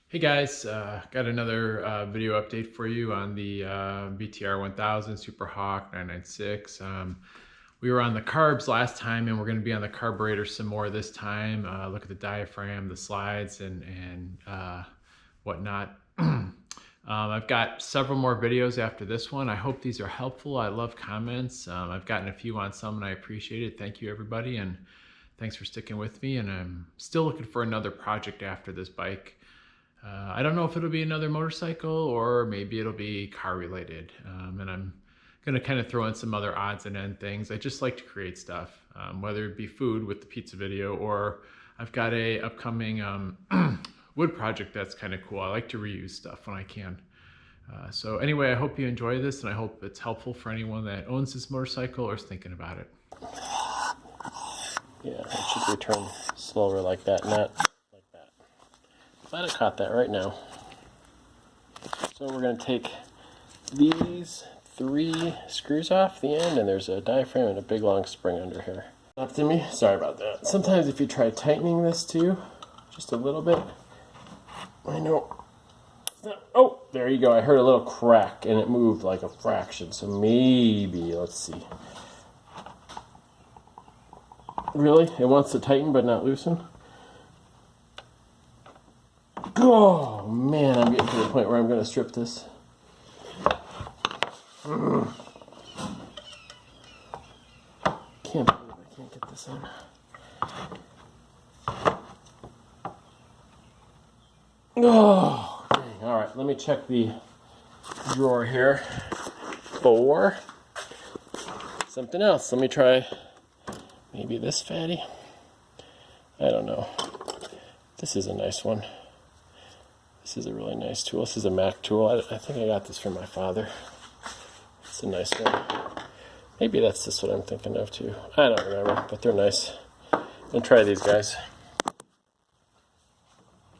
Hey guys, got another video update for you on the VTR 1000 SuperHawk 996. We were on the carbs last time and we're going to be on the carburetor some more this time. Look at the diaphragm, the slides, and whatnot. I've got several more videos after this one. I hope these are helpful. I love comments. I've gotten a few on some and I appreciate it. Thank you everybody, and thanks for sticking with me. And I'm still looking for another project after this bike. I don't know if it'll be another motorcycle or maybe it'll be car related. And I'm gonna kind of throw in some other odds and end things. I just like to create stuff, whether it be food with the pizza video, or I've got a upcoming wood project that's kind of cool. I like to reuse stuff when I can. So anyway, I hope you enjoy this and I hope it's helpful for anyone that owns this motorcycle or is thinking about it. Yeah, it should return slower like that, not like that. Glad I caught that right now. So we're going to take these 3 screws off the end, and there's a diaphragm and a big long spring under here. Up to me? Sorry about that. Sometimes if you try tightening this too, just a little bit, I know. Oh, there you go. I heard a little crack and it moved like a fraction. So maybe, let's see. Really? It wants to tighten but not loosen? Oh man, I'm getting to the point where I'm going to strip this. Can't believe I can't get this in. Oh, dang. All right, let me check the drawer here for something else. Let me try maybe this fatty. I don't know. This is a nice one. This is a really nice tool. This is a Mac tool. I think I got this from my father. It's a nice one. Maybe that's just what I'm thinking of too. I don't remember, but they're nice. I'll try these guys.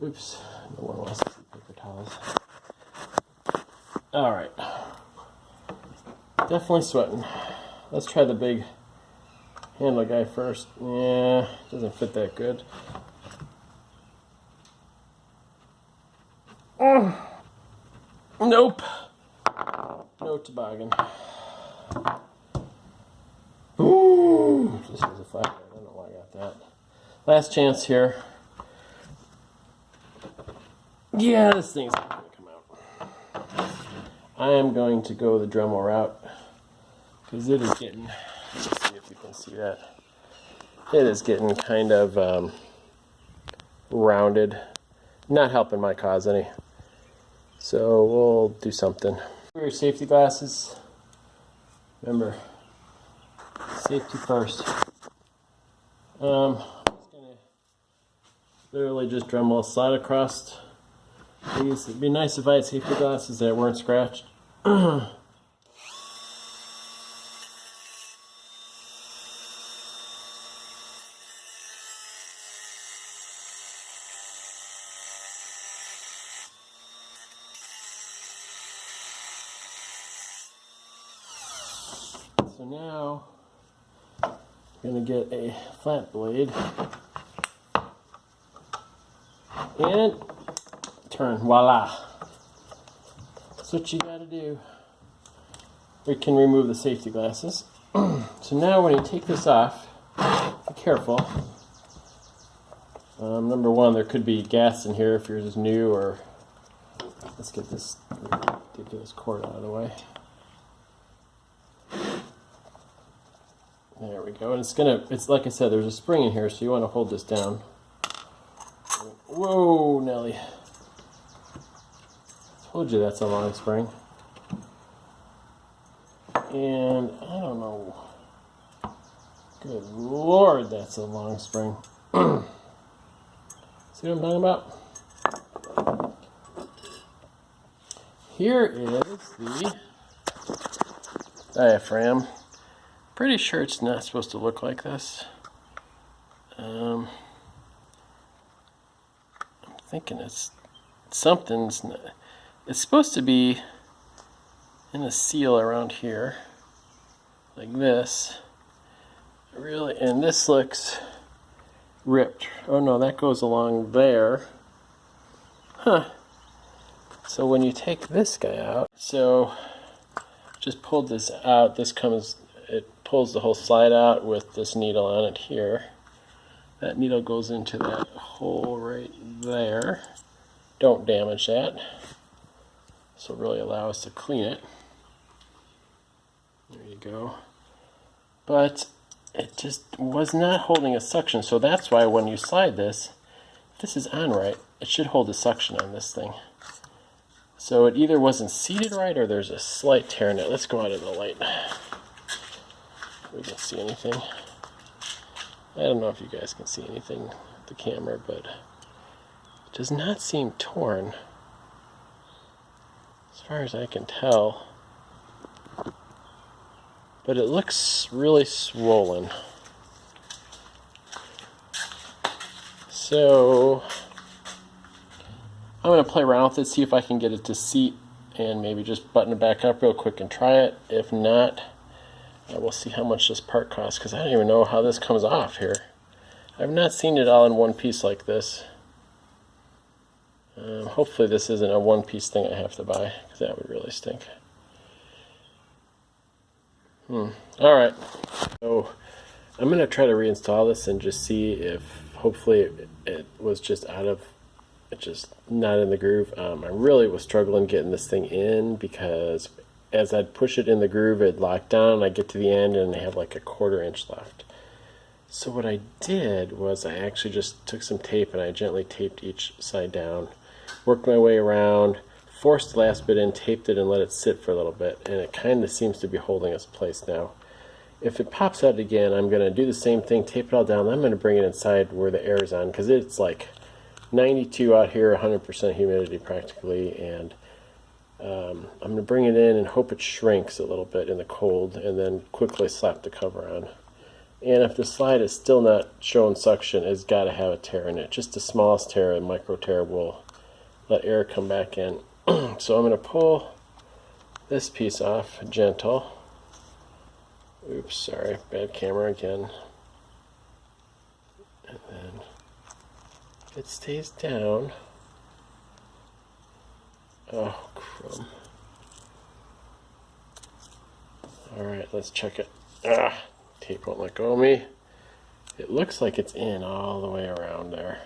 Oops. No one wants to see paper towels. Alright. Definitely sweating. Let's try the big handle guy first. Yeah, doesn't fit that good. Nope. No toboggan. Ooh, this was a flat. I don't know why I got that. Last chance here. Yeah, this thing's not going to come out. I am going to go the Dremel route because it is getting. Let's see if you can see that. It is getting kind of rounded. Not helping my cause any. So we'll do something. For your safety glasses, remember, safety first. I'm just gonna literally just Dremel a slide across these. It'd be nice if I had safety glasses that weren't scratched. So now I'm going to get a flat blade and turn. Voila. That's what you got to do. We can remove the safety glasses. So now when you take this off, be careful. Number one, there could be gas in here if yours is new, or let's get this ridiculous cord out of the way. There we go. And it's like I said, there's a spring in here, so you want to hold this down. Whoa, Nelly. Told you that's a long spring. And I don't know. Good Lord, that's a long spring. See what I'm talking about? Here is the diaphragm. Pretty sure it's not supposed to look like this. I'm thinking it's something's not, it's supposed to be in a seal around here, like this. Really, and this looks ripped. Oh no, that goes along there. So when you take this guy out, so just pulled this out, it pulls the whole slide out with this needle on it here. That needle goes into that hole right there. Don't damage that. This will really allow us to clean it. There you go. But it just was not holding a suction, so that's why when you slide this, if this is on right, it should hold a suction on this thing. So it either wasn't seated right or there's a slight tear in it. Let's go out in the light. We can see anything. I don't know if you guys can see anything with the camera, but it does not seem torn as far as I can tell. But it looks really swollen. So I'm going to play around with it, see if I can get it to seat, and maybe just button it back up real quick and try it. If not, we'll see how much this part costs, because I don't even know how this comes off here. I've not seen it all in one piece like this. Hopefully this isn't a one-piece thing I have to buy, because that would really stink. Alright, so I'm going to try to reinstall this and just see if hopefully it was just just not in the groove. I really was struggling getting this thing in, because as I'd push it in the groove, it locked down. I get to the end and I have like a 1/4 inch left. So what I did was I actually just took some tape and I gently taped each side down, worked my way around, forced the last bit in, taped it, and let it sit for a little bit, and it kind of seems to be holding its place now. If it pops out again, I'm going to do the same thing, tape it all down. I'm going to bring it inside where the air is on, because it's like 92 out here, 100% humidity practically, and I'm going to bring it in and hope it shrinks a little bit in the cold, and then quickly slap the cover on. And if the slide is still not showing suction, it's got to have a tear in it. Just the smallest tear, a micro tear, will let air come back in. So I'm going to pull this piece off, gentle. Oops, sorry, bad camera again. And then if it stays down, oh crumb. Alright, let's check it. Tape won't let go of me. It looks like it's in all the way around there.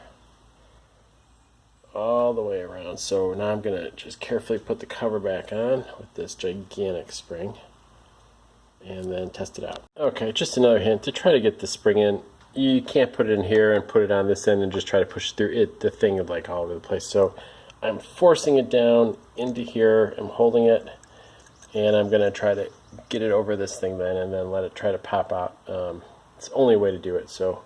All the way around. So now I'm going to just carefully put the cover back on with this gigantic spring and then test it out. Okay, just another hint. To try to get the spring in, you can't put it in here and put it on this end and just try to push it through it. The thing is like all over the place. So I'm forcing it down into here. I'm holding it, and I'm going to try to get it over this thing then, and then let it try to pop out. It's the only way to do it. So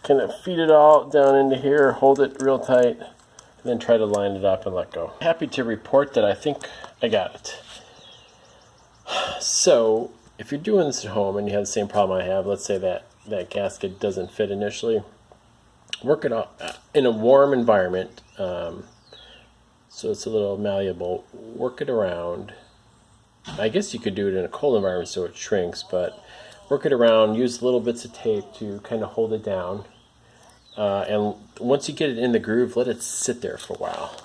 kind of feed it all down into here, hold it real tight, and then try to line it up and let go. Happy to report that I think I got it. So if you're doing this at home and you have the same problem I have, let's say that gasket doesn't fit initially, work it out in a warm environment, so it's a little malleable. Work it around. I guess you could do it in a cold environment so it shrinks, but work it around, use little bits of tape to kind of hold it down, and once you get it in the groove, let it sit there for a while.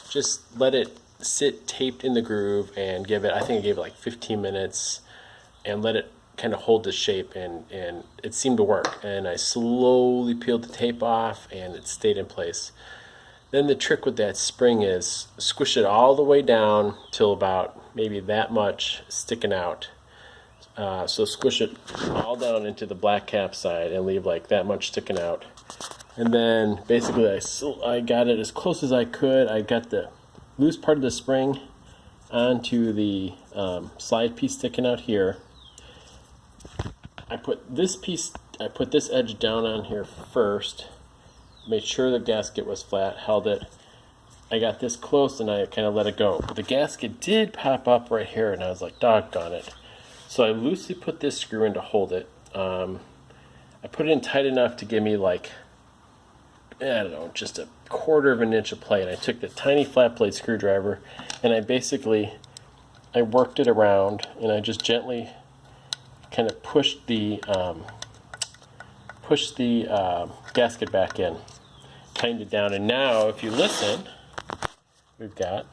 Just let it sit taped in the groove and give it, I think I gave it like 15 minutes, and let it kind of hold the shape, and it seemed to work. And I slowly peeled the tape off and it stayed in place. Then the trick with that spring is squish it all the way down till about maybe that much sticking out. So squish it all down into the black cap side and leave like that much sticking out. And then basically I got it as close as I could. I got the loose part of the spring onto the slide piece sticking out here. I put this edge down on here first, made sure the gasket was flat, held it. I got this close and I kind of let it go. But the gasket did pop up right here, and I was like, doggone it. So I loosely put this screw in to hold it. I put it in tight enough to give me like, I don't know, just a 1/4 of an inch of play. And I took the tiny flat blade screwdriver and I worked it around, and I just gently kind of pushed the gasket back in, tightened it down. And now if you listen, we've got.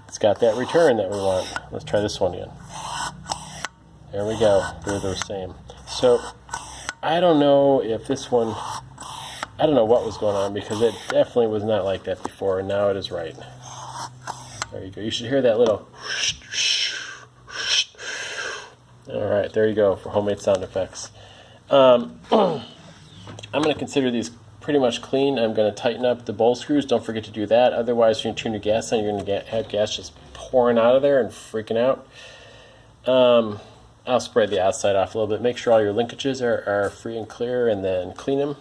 It's got that return that we want. Let's try this one again. There we go. They're the same. So I don't know if this one, I don't know what was going on because it definitely was not like that before, and now it is right. There you go. You should hear that little. All right, there you go for homemade sound effects. I'm going to consider these pretty much clean. I'm going to tighten up the bowl screws. Don't forget to do that. Otherwise, when you turn your gas on, you're going to have gas just pouring out of there and freaking out. I'll spray the outside off a little bit. Make sure all your linkages are free and clear, and then clean them.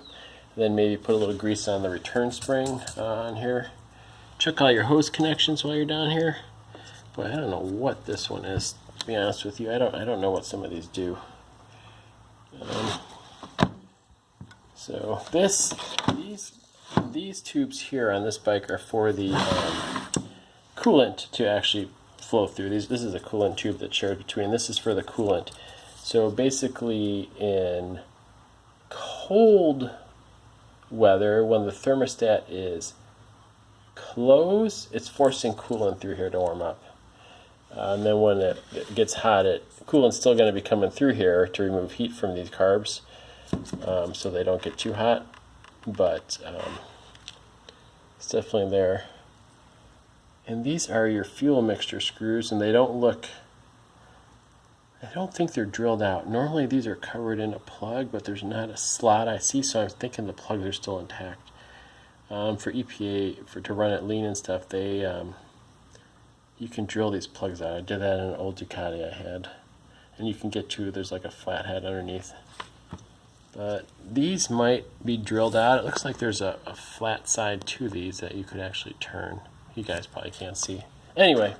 Then maybe put a little grease on the return spring on here. Check all your hose connections while you're down here. But I don't know what this one is, to be honest with you. I don't know what some of these do. So these tubes here on this bike are for the coolant to actually flow through. This is a coolant tube that's shared between. This is for the coolant. So basically, in cold weather, when the thermostat is closed, it's forcing coolant through here to warm up. And then when it gets hot, coolant's still going to be coming through here to remove heat from these carbs, so they don't get too hot. But it's definitely there. And these are your fuel mixture screws, and they don't look, I don't think they're drilled out. Normally these are covered in a plug, but there's not a slot I see, so I'm thinking the plugs are still intact. For EPA, to run it lean and stuff, you can drill these plugs out. I did that in an old Ducati I had. And you can get to, there's like a flat head underneath. But these might be drilled out. It looks like there's a flat side to these that you could actually turn. You guys probably can't see. Anyway,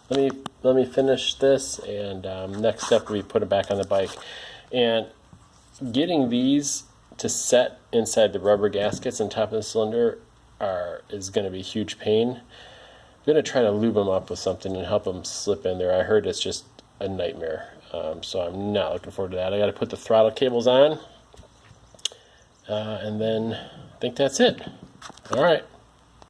let me finish this, and next step we put it back on the bike. And getting these to set inside the rubber gaskets on top of the cylinder is going to be a huge pain. I'm going to try to lube them up with something and help them slip in there. I heard it's just a nightmare, so I'm not looking forward to that. I got to put the throttle cables on, and then I think that's it. All right.